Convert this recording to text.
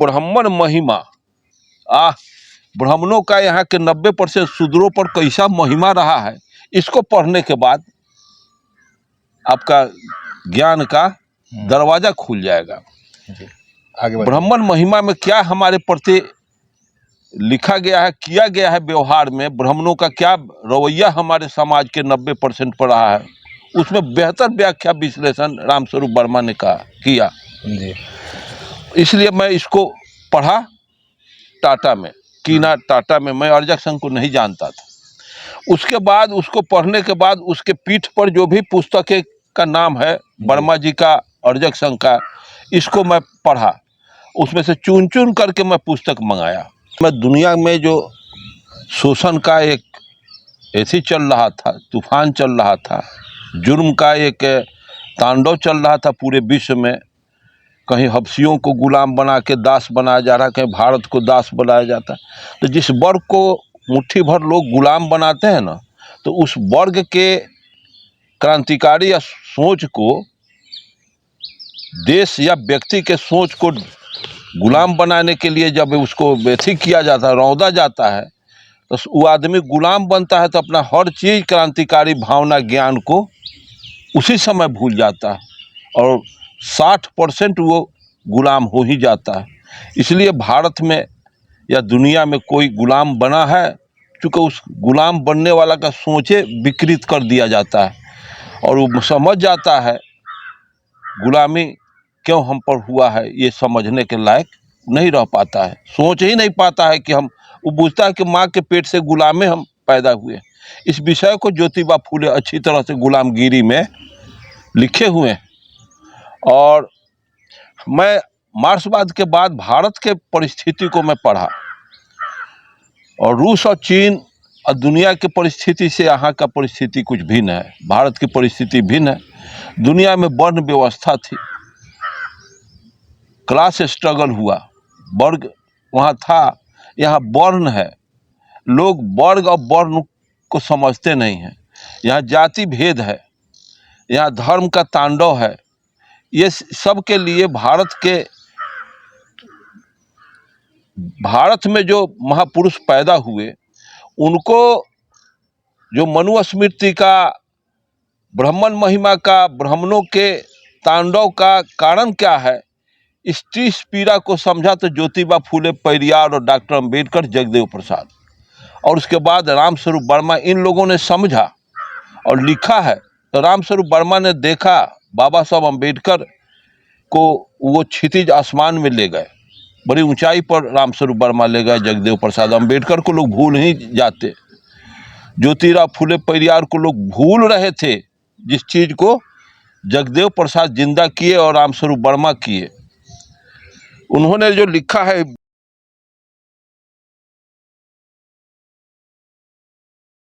ब्राह्मण महिमा। ब्राह्मणों का यहाँ के 90% शूद्रों पर कैसा महिमा रहा है, इसको पढ़ने के बाद आपका ज्ञान का दरवाजा खुल जाएगा। आगे ब्राह्मण महिमा में क्या हमारे प्रति लिखा गया है, किया गया है, व्यवहार में ब्राह्मणों का क्या रवैया हमारे समाज के 90% पर रहा है, उसमें बेहतर व्याख्या विश्लेषण रामस्वरूप वर्मा ने किया जी। इसलिए मैं इसको पढ़ा टाटा में, कीना टाटा में। मैं अर्जक संघ को नहीं जानता था। उसके बाद उसको पढ़ने के बाद उसके पीठ पर जो भी पुस्तकें का नाम है वर्मा जी का, अर्जक संघ का, इसको मैं पढ़ा। उसमें से चुन चुन करके मैं पुस्तक मंगाया। मैं दुनिया में जो शोषण का एक ऐसी चल रहा था, तूफान चल रहा था, जुर्म का एक तांडव चल रहा था पूरे विश्व में। कहीं हबसियों को गुलाम बना के दास बनाया जा रहा, कहीं भारत को दास बनाया जाता। तो जिस वर्ग को मुट्ठी भर लोग गुलाम बनाते हैं ना, तो उस वर्ग के क्रांतिकारी या सोच को, देश या व्यक्ति के सोच को गुलाम बनाने के लिए जब उसको व्यथिक किया जाता है, रौंदा जाता है, तो वो आदमी गुलाम बनता है तो अपना हर चीज़, क्रांतिकारी भावना, ज्ञान को उसी समय भूल जाता है और 60% वो गुलाम हो ही जाता है। इसलिए भारत में या दुनिया में कोई गुलाम बना है, चूँकि उस गुलाम बनने वाला का सोचे विकृत कर दिया जाता है और वो समझ जाता है गुलामी क्यों हम पर हुआ है, ये समझने के लायक नहीं रह पाता है, सोच ही नहीं पाता है कि वो पूछता है कि माँ के पेट से गुलामे हम पैदा हुए। इस विषय को ज्योतिबा फूले अच्छी तरह से गुलामगिरी में लिखे हुए हैं। और मैं मार्क्सवाद के बाद भारत के परिस्थिति को मैं पढ़ा, और रूस और चीन और दुनिया की परिस्थिति से यहाँ का परिस्थिति कुछ भिन्न है। भारत की परिस्थिति भिन्न है। दुनिया में वर्ण व्यवस्था थी, क्लास स्ट्रगल हुआ, वर्ग वहाँ था, यहाँ वर्ण है। लोग वर्ग और वर्ण को समझते नहीं हैं। यहाँ जाति भेद है, यहाँ धर्म का तांडव है। ये सब के लिए भारत में जो महापुरुष पैदा हुए, उनको जो मनुस्मृति का, ब्राह्मण महिमा का, ब्राह्मणों के तांडव का कारण क्या है, इस तीस पीड़ा को समझा तो ज्योतिबा फूले, पेरियार और डॉक्टर अंबेडकर, जगदेव प्रसाद, और उसके बाद रामस्वरूप वर्मा, इन लोगों ने समझा और लिखा है। तो रामस्वरूप वर्मा ने देखा बाबा साहब अंबेडकर को, वो क्षितिज आसमान में ले गए, बड़ी ऊंचाई पर रामस्वरूप वर्मा ले गए जगदेव प्रसाद। अंबेडकर को लोग भूल ही जाते, ज्योतिबा फूले पेरियार को लोग भूल रहे थे, जिस चीज़ को जगदेव प्रसाद जिंदा किए और रामस्वरूप वर्मा किए। उन्होंने जो लिखा है